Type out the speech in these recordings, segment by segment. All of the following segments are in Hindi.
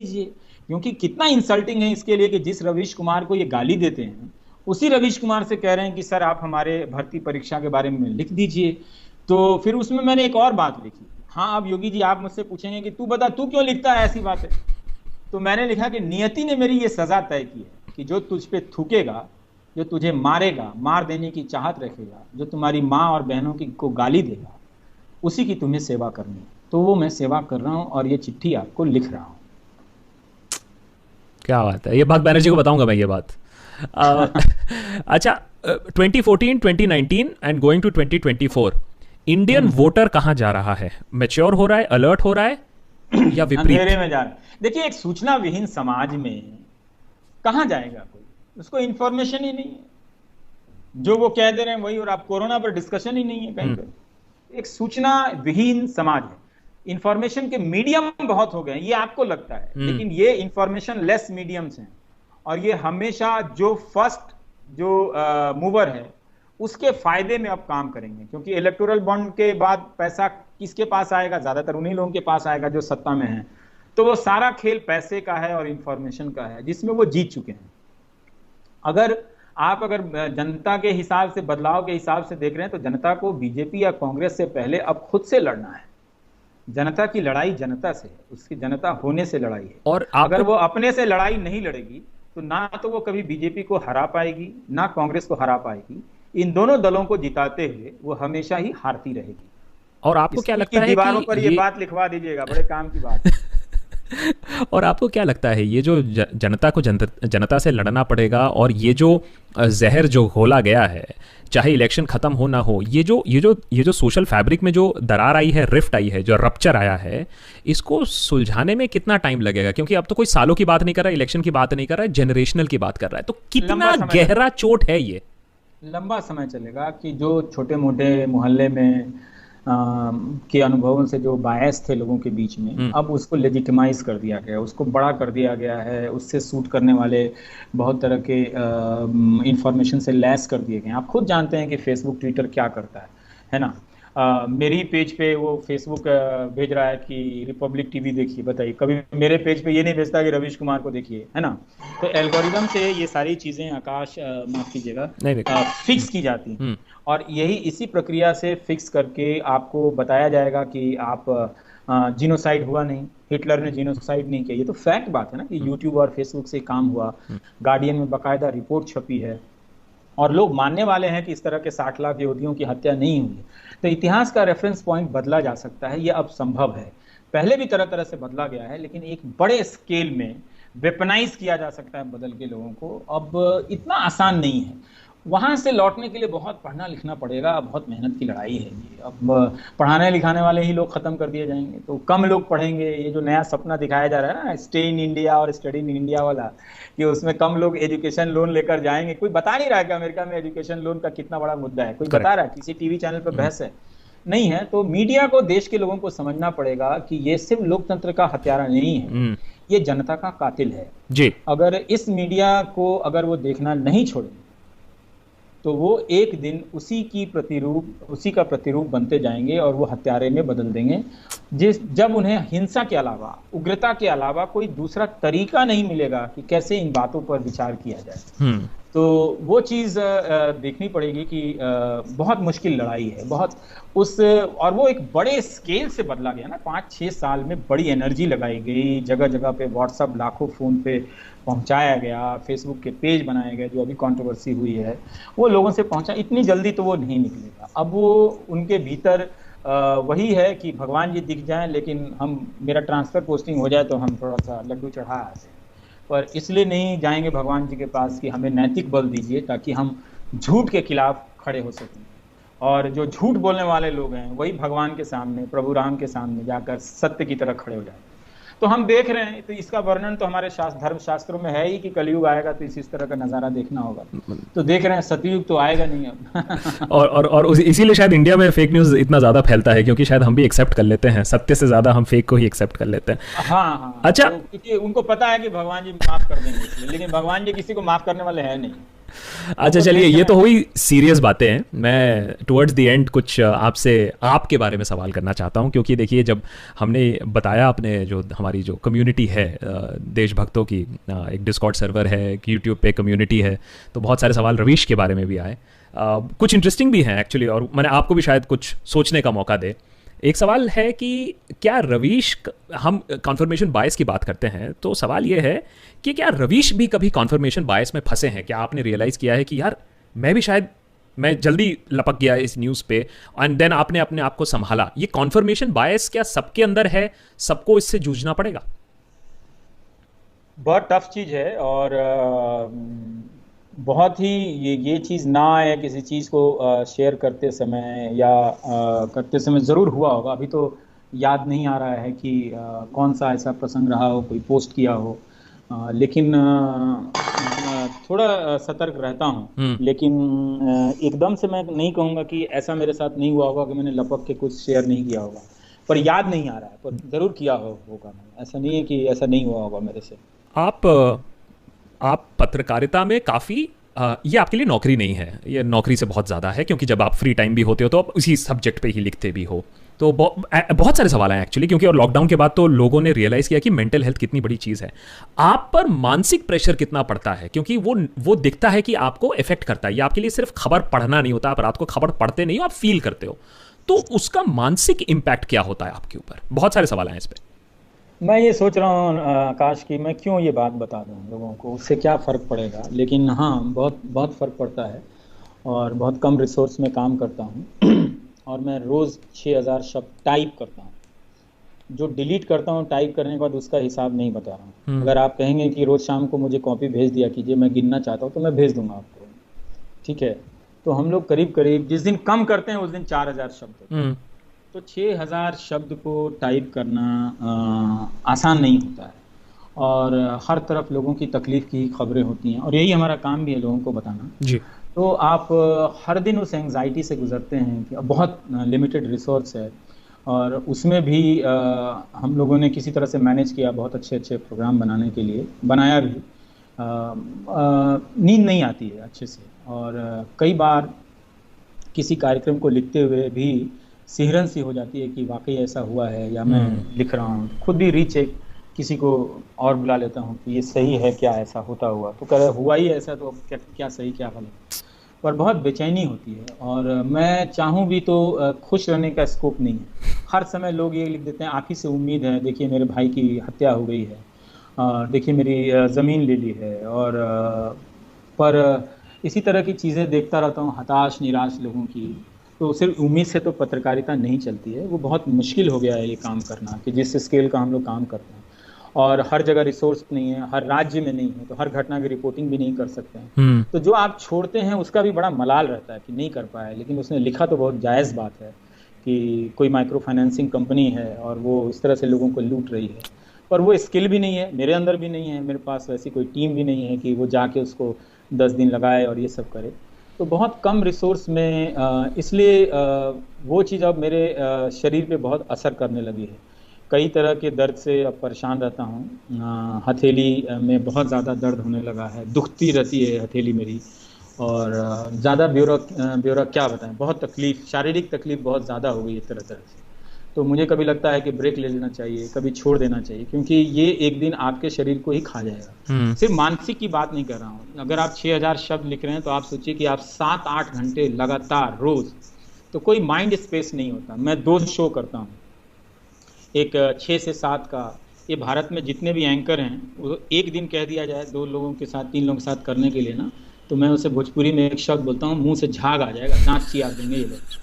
लीजिए, क्योंकि कितना इंसल्टिंग है इसके लिए कि जिस रवीश कुमार को ये गाली देते हैं, उसी रवीश कुमार से कह रहे हैं कि सर आप हमारे भर्ती परीक्षा के बारे में लिख दीजिए। तो फिर उसमें मैंने एक और बात लिखी। हाँ, अब योगी जी आप मुझसे पूछेंगे कि तू बता तू क्यों लिखता है ऐसी बातें। तो मैंने लिखा कि नियति ने मेरी ये सजा तय की है कि जो तुझ पे थूकेगा, जो तुझे मारेगा, मार देने की चाहत रखेगा, जो तुम्हारी माँ और बहनों की को गाली देगा, उसी की तुम्हें सेवा करनी है। तो वो मैं सेवा कर रहा हूँ और ये चिट्ठी आपको लिख रहा हूँ। क्या बात है, ये बात बैनर्जी को बताऊंगा मैं ये बात। अ, अच्छा, 2014, 2019 and going to 2024, Indian voter कहाँ जा रहा है? मैच्योर हो रहा है, अलर्ट हो रहा है, या विपरीत? अंधेरे में जा रहा है। देखिए, एक सूचना विहीन समाज में कहाँ जाएगा कोई, उसको इंफॉर्मेशन ही नहीं है। जो वो कह दे रहे हैं वही, और आप कोरोना पर डिस्कशन ही नहीं है कहीं पे। एक सूचना विहीन समाज है। इंफॉर्मेशन के मीडियम बहुत हो गए हैं, ये आपको लगता है, लेकिन ये इंफॉर्मेशन लेस मीडियम्स हैं। और ये हमेशा जो फर्स्ट जो मूवर है उसके फायदे में अब काम करेंगे, क्योंकि इलेक्टोरल बॉन्ड के बाद पैसा किसके पास आएगा? ज्यादातर उन्हीं लोगों के पास आएगा जो सत्ता में है। तो वो सारा खेल पैसे का है और इंफॉर्मेशन का है, जिसमें वो जीत चुके हैं। अगर जनता के हिसाब से, बदलाव के हिसाब से देख रहे हैं, तो जनता को बीजेपी या कांग्रेस से पहले अब खुद से लड़ना है। जनता की लड़ाई जनता से है, उसकी जनता होने से लड़ाई है। और अगर वो अपने से लड़ाई नहीं लड़ेगी तो ना तो वो कभी बीजेपी को हरा पाएगी, ना कांग्रेस को हरा पाएगी। इन दोनों दलों को जिताते हुए वो हमेशा ही हारती रहेगी। और आपको क्या लगता है दीवारों कि पर ये बात लिखवा दीजिएगा, बड़े काम की बात है। और आपको क्या लगता है, ये जो जनता को जनता से लड़ना पड़ेगा, और ये जो जहर जो घोला गया है, चाहे इलेक्शन खत्म हो ना हो, ये जो सोशल फैब्रिक में जो दरार आई है, रिफ्ट आई है, जो रप्चर आया है, इसको सुलझाने में कितना टाइम लगेगा? क्योंकि अब तो कोई सालों की बात नहीं कर रहा है, इलेक्शन की बात नहीं कर रहा है, जनरेशनल की बात कर रहा है। तो कितना गहरा चोट है ये? लंबा समय चलेगा कि जो छोटे मोटे मोहल्ले में के अनुभवों से जो बायस थे लोगों के बीच में, अब उसको लेजिटिमाइज कर दिया गया, उसको बड़ा कर दिया गया है। उससे सूट करने वाले बहुत तरह के इंफॉर्मेशन से लैस कर दिए गए हैं। आप खुद जानते हैं कि फेसबुक ट्विटर क्या करता है ना। मेरी पेज पे वो फेसबुक भेज रहा है कि रिपब्लिक टीवी देखिए, बताइए। कभी मेरे पेज पे ये नहीं भेजता कि रवीश कुमार को देखिए, है ना। तो एल्गोरिदम से ये सारी चीजें, आकाश माफ कीजिएगा, फिक्स की जाती हैं। और यही इसी प्रक्रिया से फिक्स करके आपको बताया जाएगा कि आप जिनोसाइड हुआ नहीं, हिटलर ने जिनोसाइड नहीं किया। ये तो फैक्ट बात है ना कि यूट्यूब और फेसबुक से काम हुआ। गार्डियन में बाकायदा रिपोर्ट छपी है और लोग मानने वाले हैं कि इस तरह के 60 लाख यहूदियों की हत्या नहीं हुई। तो इतिहास का रेफरेंस पॉइंट बदला जा सकता है, ये अब संभव है। पहले भी तरह तरह से बदला गया है, लेकिन एक बड़े स्केल में वेपनाइज किया जा सकता है बदल के लोगों को। अब इतना आसान नहीं है। वहां से लौटने के लिए बहुत पढ़ना लिखना पड़ेगा, बहुत मेहनत की लड़ाई है ये। अब पढ़ाने लिखाने वाले ही लोग खत्म कर दिए जाएंगे तो कम लोग पढ़ेंगे। ये जो नया सपना दिखाया जा रहा है ना, स्टे इन इंडिया और स्टडी इन इंडिया वाला, कि उसमें कम लोग एजुकेशन लोन लेकर जाएंगे। कोई बता नहीं रहा है कि अमेरिका में एजुकेशन लोन का कितना बड़ा मुद्दा है। कोई बता रहा है? किसी टीवी चैनल पर बहस है? नहीं है। तो मीडिया को, देश के लोगों को समझना पड़ेगा कि ये सिर्फ लोकतंत्र का हत्यारा नहीं है, ये जनता का कातिल है जी। अगर इस मीडिया को अगर वो देखना नहीं छोड़े तो वो एक दिन उसी का प्रतिरूप बनते जाएंगे और वो हत्यारे में बदल देंगे। जब उन्हें हिंसा के अलावा, उग्रता के अलावा कोई दूसरा तरीका नहीं मिलेगा कि कैसे इन बातों पर विचार किया जाए, तो वो चीज़ देखनी पड़ेगी कि बहुत मुश्किल लड़ाई है, बहुत और वो एक बड़े स्केल से बदला गया ना। 5-6 साल में बड़ी एनर्जी लगाई गई, जगह जगह पे व्हाट्सएप लाखों फ़ोन पे पहुंचाया गया, फेसबुक के पेज बनाए गए, जो अभी कंट्रोवर्सी हुई है वो लोगों से पहुंचा। इतनी जल्दी तो वो नहीं निकलेगा। अब वो उनके भीतर वही है कि भगवान जी दिख जाएं, लेकिन मेरा ट्रांसफर पोस्टिंग हो जाए तो हम थोड़ा सा लड्डू चढ़ा आते हैं। पर इसलिए नहीं जाएंगे भगवान जी के पास कि हमें नैतिक बल दीजिए ताकि हम झूठ के खिलाफ खड़े हो सकें। और जो झूठ बोलने वाले लोग हैं वही भगवान के सामने, प्रभु राम के सामने जाकर सत्य की तरह खड़े हो जाए। तो हम देख रहे हैं, तो इसका वर्णन तो हमारे धर्म शास्त्रों में है ही कि कलयुग आएगा तो इस तरह का नजारा देखना होगा। तो देख रहे हैं, सतयुग तो आएगा नहीं अब। और इसीलिए शायद इंडिया में फेक न्यूज इतना ज्यादा फैलता है, क्योंकि शायद हम भी एक्सेप्ट कर लेते हैं, सत्य से ज्यादा हम फेक को ही एक्सेप्ट कर लेते हैं। हाँ, अच्छा, तो क्योंकि उनको पता है कि भगवान जी माफ कर देंगे, लेकिन भगवान जी किसी को माफ करने वाले हैं नहीं। वो अच्छा कुछ चलिए, नहीं ये तो है। हुई सीरियस बातें हैं। मैं टुवर्ड्स द एंड कुछ आपसे आपके बारे में सवाल करना चाहता हूँ, क्योंकि देखिए जब हमने बताया अपने जो हमारी जो कम्युनिटी है देशभक्तों की, एक डिस्कॉर्ड सर्वर है, एक यूट्यूब पे कम्युनिटी है, तो बहुत सारे सवाल रवीश के बारे में भी आए। कुछ इंटरेस्टिंग भी हैं एक्चुअली, और मैंने आपको भी शायद कुछ सोचने का मौका दे। एक सवाल है कि क्या रवीश, हम कॉन्फर्मेशन बायस की बात करते हैं, तो सवाल ये है कि क्या रवीश भी कभी कॉन्फर्मेशन बायस में फंसे हैं? क्या आपने रियलाइज़ किया है कि यार मैं भी शायद, मैं जल्दी लपक गया इस न्यूज़ पे, एंड देन आपने अपने आप को संभाला? ये कॉन्फर्मेशन बायस क्या सबके अंदर है, सबको इससे जूझना पड़ेगा? बहुत टफ चीज़ है, और बहुत ही ये चीज़ ना आए किसी चीज़ को शेयर करते समय या करते समय ज़रूर हुआ होगा। अभी तो याद नहीं आ रहा है कि कौन सा ऐसा प्रसंग रहा हो, कोई पोस्ट किया हो। लेकिन थोड़ा सतर्क रहता हूँ। हम्म। लेकिन एकदम से मैं नहीं कहूँगा कि ऐसा मेरे साथ नहीं हुआ होगा कि मैंने लपक के कुछ शेयर नहीं किया होगा, पर याद नहीं आ रहा है, पर ज़रूर किया होगा मैंने। ऐसा नहीं है कि ऐसा नहीं हुआ होगा मेरे से। आप आप पत्रकारिता में काफ़ी, ये आपके लिए नौकरी नहीं है, ये नौकरी से बहुत ज़्यादा है, क्योंकि जब आप फ्री टाइम भी होते हो तो आप उसी सब्जेक्ट पे ही लिखते भी हो। तो बहुत सारे सवाल हैं एक्चुअली, क्योंकि और लॉकडाउन के बाद तो लोगों ने रियलाइज़ किया कि मेंटल हेल्थ कितनी बड़ी चीज़ है। आप पर मानसिक प्रेशर कितना पड़ता है? क्योंकि वो दिखता है कि आपको इफेक्ट करता है। ये आपके लिए सिर्फ खबर पढ़ना नहीं होता, आप रात को खबर पढ़ते नहीं हो, आप फील करते हो। तो उसका मानसिक इम्पैक्ट क्या होता है आपके ऊपर? बहुत सारे सवाल हैं इस पर। मैं ये सोच रहा हूँ आकाश, की मैं क्यों ये बात बता दूँ लोगों को, उससे क्या फ़र्क पड़ेगा। लेकिन हाँ, बहुत बहुत फ़र्क पड़ता है। और बहुत कम रिसोर्स में काम करता हूँ और मैं रोज़ 6,000 शब्द टाइप करता हूँ। जो डिलीट करता हूँ टाइप करने के बाद, उसका हिसाब नहीं बता रहा हूँ। हम्म। अगर आप कहेंगे कि रोज़ शाम को मुझे कॉपी भेज दिया कीजिए, मैं गिनना चाहता हूँ, तो मैं भेज दूंगा आपको। ठीक है। तो हम लोग करीब करीब जिस दिन कम करते हैं उस दिन 4,000 शब्द होते हैं। हम्म। तो 6,000 शब्द को टाइप करना आसान नहीं होता है। और हर तरफ लोगों की तकलीफ़ की खबरें होती हैं, और यही हमारा काम भी है, लोगों को बताना। जी। तो आप हर दिन उस एंग्जाइटी से गुजरते हैं कि अब बहुत लिमिटेड रिसोर्स है। और उसमें भी हम लोगों ने किसी तरह से मैनेज किया, बहुत अच्छे अच्छे प्रोग्राम बनाने के लिए बनाया भी। नींद नहीं आती है अच्छे से, और कई बार किसी कार्यक्रम को लिखते हुए भी सिहरन सी हो जाती है कि वाकई ऐसा हुआ है या मैं हम्म। लिख रहा हूँ। खुद भी रीचेक किसी को और बुला लेता हूँ कि ये सही है क्या, ऐसा होता हुआ तो कह रहा हुआ ही ऐसा, तो अब क्या क्या सही क्या गलत। पर बहुत बेचैनी होती है, और मैं चाहूँ भी तो खुश रहने का स्कोप नहीं है। हर समय लोग ये लिख देते हैं, आप ही से उम्मीद है, देखिए मेरे भाई की हत्या हो गई है, देखिए मेरी ज़मीन ले ली है। और पर इसी तरह की चीज़ें देखता रहता हूँ, हताश निराश लोगों की। तो सिर्फ उम्मीद से तो पत्रकारिता नहीं चलती है, वो बहुत मुश्किल हो गया है ये काम करना, कि जिस स्केल का हम लोग काम करते हैं। और हर जगह रिसोर्स नहीं है, हर राज्य में नहीं है, तो हर घटना की रिपोर्टिंग भी नहीं कर सकते हैं। हम्म। तो जो आप छोड़ते हैं उसका भी बड़ा मलाल रहता है कि नहीं कर पाया। लेकिन उसने लिखा तो बहुत जायज़ बात है कि कोई माइक्रो फाइनेंसिंग कंपनी है और वो इस तरह से लोगों को लूट रही है। पर वो स्किल भी नहीं है, मेरे अंदर भी नहीं है, मेरे पास वैसी कोई टीम भी नहीं है कि वो जाके उसको 10 दिन लगाए और ये सब करे। तो बहुत कम रिसोर्स में इसलिए वो चीज़ अब मेरे शरीर पे बहुत असर करने लगी है। कई तरह के दर्द से अब परेशान रहता हूँ। हथेली में बहुत ज़्यादा दर्द होने लगा है, दुखती रहती है हथेली मेरी। और ज़्यादा ब्यौरा ब्यौरा क्या बताएं, बहुत तकलीफ़, शारीरिक तकलीफ़ बहुत ज़्यादा हो गई है तरह तरह से। तो मुझे कभी लगता है कि ब्रेक ले लेना चाहिए, कभी छोड़ देना चाहिए, क्योंकि ये एक दिन आपके शरीर को ही खा जाएगा। हम्म। सिर्फ मानसिक की बात नहीं कर रहा हूँ। अगर आप 6,000 शब्द लिख रहे हैं तो आप सोचिए कि आप 7-8 घंटे लगातार रोज़, तो कोई माइंड स्पेस नहीं होता। मैं 2 शो करता हूँ, एक 6 से 7 का। ये भारत में जितने भी एंकर हैं, वो एक दिन कह दिया जाए 2 लोगों के साथ, 3 लोगों के साथ करने के लिए ना, तो मैं उसे भोजपुरी में एक शब्द बोलता हूँ, मुंह से झाग आ जाएगा, दांत चियार देंगे ये लोग।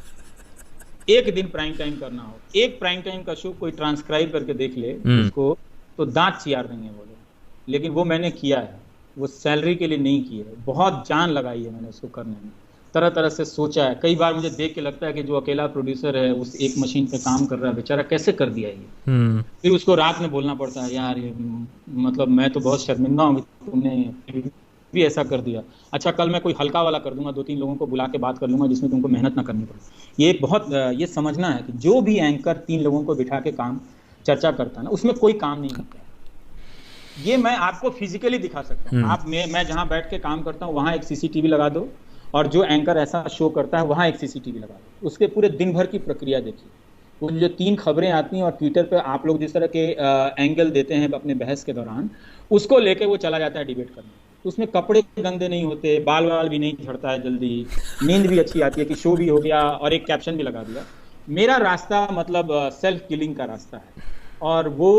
एक दिन प्राइम टाइम करना हो, एक प्राइम टाइम का शो कोई ट्रांसक्राइब करके देख ले हम्म। उसको, तो दांत चियार देंगे वो लोग। लेकिन वो मैंने किया है, वो सैलरी के लिए नहीं किया है, बहुत जान लगाई है मैंने उसको करने में। तरह तरह से सोचा है। कई बार मुझे देख के लगता है कि जो अकेला प्रोड्यूसर है उस एक मशीन पे काम कर रहा है, बेचारा कैसे कर दिया ये। हम्म। फिर उसको रात में बोलना पड़ता है, यार ये मतलब मैं तो बहुत शर्मिंदा हूँ कि तुमने भी ऐसा कर दिया। अच्छा, कल मैं कोई हल्का वाला कर दूंगा, 2-3 लोगों को बुला के बात कर लूंगा जिसमें तुमको मेहनत ना करनी पड़े। ये बहुत ये समझना है कि जो भी एंकर 3 लोगों को बिठा के काम चर्चा करता है ना, उसमें कोई काम नहीं होता है। ये मैं आपको फिजिकली दिखा सकता हूँ। आप मैं जहाँ बैठ के काम करता हूँ वहाँ एक सीसीटीवी लगा दो, और जो एंकर ऐसा शो करता है वहाँ एक सीसीटीवी लगा दो, उसके पूरे दिन भर की प्रक्रिया देखिए। वो जो 3 खबरें आती हैं और ट्विटर पे आप लोग जिस तरह के एंगल देते हैं अपने बहस के दौरान, उसको लेके वो चला जाता है डिबेट करने। तो उसमें कपड़े गंदे नहीं होते, बाल वाल भी नहीं झड़ता है जल्दी, नींद भी अच्छी आती है कि शो भी हो गया, और एक कैप्शन भी लगा दिया। मेरा रास्ता मतलब सेल्फ किलिंग का रास्ता है, और वो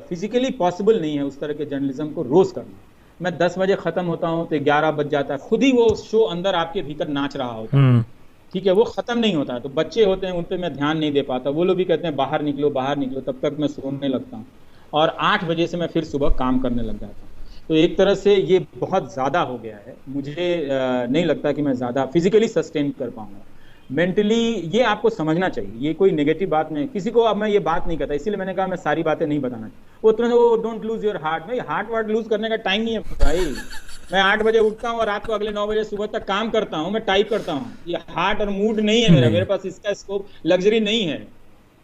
फिजिकली पॉसिबल नहीं है उस तरह के जर्नलिज्म को रोज करना। मैं 10 बजे खत्म होता हूँ तो 11 बज जाता है, खुद ही वो शो अंदर आपके भीतर नाच रहा होता है, ठीक है, वो खत्म नहीं होता है। तो बच्चे होते हैं, उन पे मैं ध्यान नहीं दे पाता, वो लोग भी कहते हैं बाहर निकलो बाहर निकलो, तब तक मैं सोने लगता हूँ, और 8 बजे से मैं फिर सुबह काम करने लग जाता हूँ। तो एक तरह से ये बहुत ज़्यादा हो गया है, मुझे नहीं लगता कि मैं ज़्यादा फिजिकली सस्टेन कर पाऊंगा। मेंटली ये आपको समझना चाहिए, ये कोई नेगेटिव बात नहीं, किसी को अब मैं ये बात नहीं करता, इसीलिए मैंने कहा मैं सारी बातें नहीं बताना चाहिए। वो तुरंत वो डोंट लूज योर हार्ट, भाई हार्ट वार्ट लूज करने का टाइम नहीं है भाई। मैं 8 बजे उठता हूँ और रात को अगले 9 बजे सुबह तक काम करता हूँ, मैं टाइप करता हूँ। ये हार्ट और मूड नहीं है मेरा, मेरे पास इसका स्कोप लग्जरी नहीं है।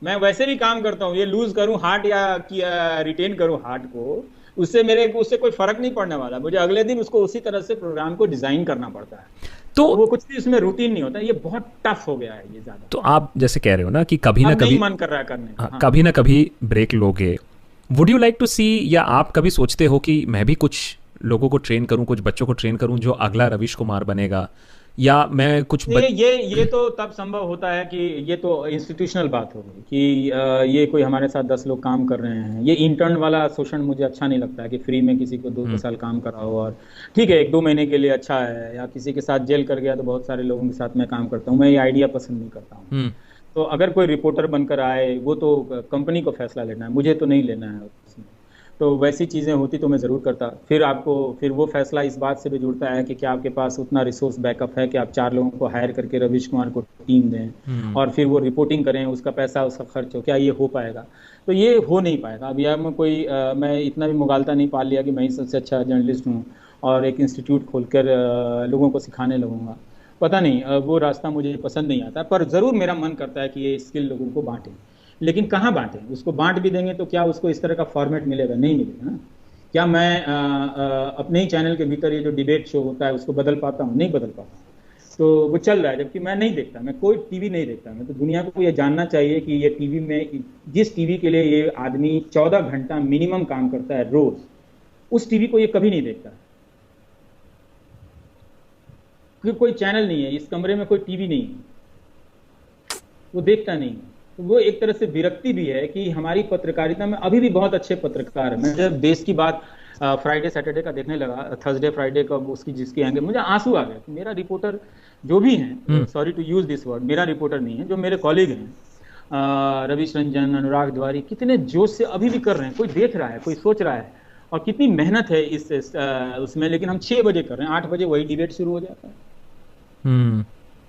मैं वैसे भी काम करता हूँ, ये लूज करूँ हार्ट या रिटेन करूँ हार्ट को, उससे कोई फर्क नहीं पड़ने वाला। मुझे अगले दिन उसको उसी तरह से प्रोग्राम को डिजाइन करना पड़ता है। तो वो कुछ भी उसमें रूटीन नहीं होता, ये बहुत टफ हो गया है ये ज्यादा। तो आप जैसे कह रहे हो ना कि कभी ना कभी मन कर रहा है करने, हाँ, कभी ना कभी ब्रेक लोगे। वुड यू लाइक टू सी, या आप कभी सोचते हो कि मैं भी कुछ लोगों को ट्रेन करूं, कुछ बच्चों को ट्रेन करूं जो अगला रवीश कुमार बनेगा, या मैं कुछ ये तो तब संभव होता है कि ये तो इंस्टीट्यूशनल बात हो गई कि ये कोई हमारे साथ 10 लोग काम कर रहे हैं। ये इंटर्न वाला शोषण मुझे अच्छा नहीं लगता है कि फ्री में किसी को 2 साल काम कराओ, और ठीक है 1-2 महीने के लिए अच्छा है, या किसी के साथ जेल कर गया तो बहुत सारे लोगों के साथ मैं काम करता हूँ, मैं ये आइडिया पसंद नहीं करता हूँ। तो अगर कोई रिपोर्टर बनकर आए, वो तो कंपनी को फैसला लेना है, मुझे तो नहीं लेना है उसमें। तो वैसी चीज़ें होती तो मैं ज़रूर करता। फिर वो फैसला इस बात से भी जुड़ता है कि क्या आपके पास उतना रिसोर्स बैकअप है कि आप 4 लोगों को हायर करके रवीश कुमार को टीम दें और फिर वो रिपोर्टिंग करें, उसका पैसा उसका खर्च हो, क्या ये हो पाएगा? तो ये हो नहीं पाएगा। अब यार मैं इतना भी मुगालता नहीं पाल लिया कि मैं ही सबसे अच्छा जर्नलिस्ट हूँ और एक इंस्टीट्यूट खोलकर लोगों को सिखाने लगूंगा। पता नहीं, वो रास्ता मुझे पसंद नहीं आता, पर ज़रूर मेरा मन करता है कि ये स्किल लोगों को बांटें। लेकिन कहाँ बांटें? उसको बांट भी देंगे तो क्या उसको इस तरह का फॉर्मेट मिलेगा? नहीं मिलेगा ना। क्या मैं अपने ही चैनल के भीतर ये जो डिबेट शो होता है उसको बदल पाता हूँ? नहीं बदल पाता। तो वो चल रहा है, जबकि मैं नहीं देखता, मैं कोई टीवी नहीं देखता। मैं तो दुनिया को ये जानना चाहिए कि ये टीवी में, जिस टीवी के लिए ये आदमी 14 घंटा मिनिमम काम करता है रोज, उस टीवी को ये कभी नहीं देखता। क्योंकि कोई चैनल नहीं है इस कमरे में, कोई टीवी नहीं है, वो देखता नहीं। तो वो एक तरह से विरक्ति भी है कि हमारी पत्रकारिता में अभी भी बहुत अच्छे पत्रकार हैं। मैं जब देश की बात फ्राइडे सैटरडे का देखने लगा, थर्सडे फ्राइडे का, उसकी जिसकी एंगल, मुझे आंसू आ गए। मेरा रिपोर्टर जो भी हैं, sorry to use this word, मेरा रिपोर्टर नहीं है, जो मेरे कॉलीग हैं, रवीश रंजन, अनुराग द्वारी, कितने जोश से अभी भी कर रहे हैं। कोई देख रहा है, कोई सोच रहा है, और कितनी मेहनत है उसमें। लेकिन हम 6 बजे कर रहे हैं, 8 बजे वही डिबेट शुरू हो जाता है।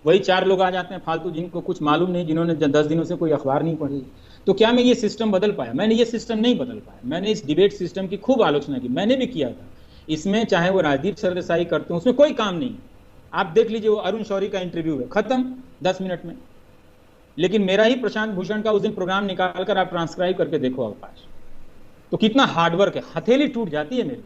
वही 4 लोग आ जाते हैं फालतू, जिनको कुछ मालूम नहीं, जिन्होंने 10 दिनों से कोई अखबार नहीं पढ़ी। तो क्या मैं ये सिस्टम बदल पाया? मैंने ये सिस्टम नहीं बदल पाया। मैंने इस डिबेट सिस्टम की खूब आलोचना की, मैंने भी किया था। इसमें चाहे वो राजदीप सरदेसाई करते हैं, उसमें कोई काम नहीं। आप देख लीजिए, वो अरुण शौरी का इंटरव्यू है, खत्म 10 मिनट में। लेकिन मेरा ही प्रशांत भूषण का उस दिन प्रोग्राम निकाल कर आप ट्रांसक्राइब करके देखो अवकाश, तो कितना हार्डवर्क है, हथेली टूट जाती है मेरी।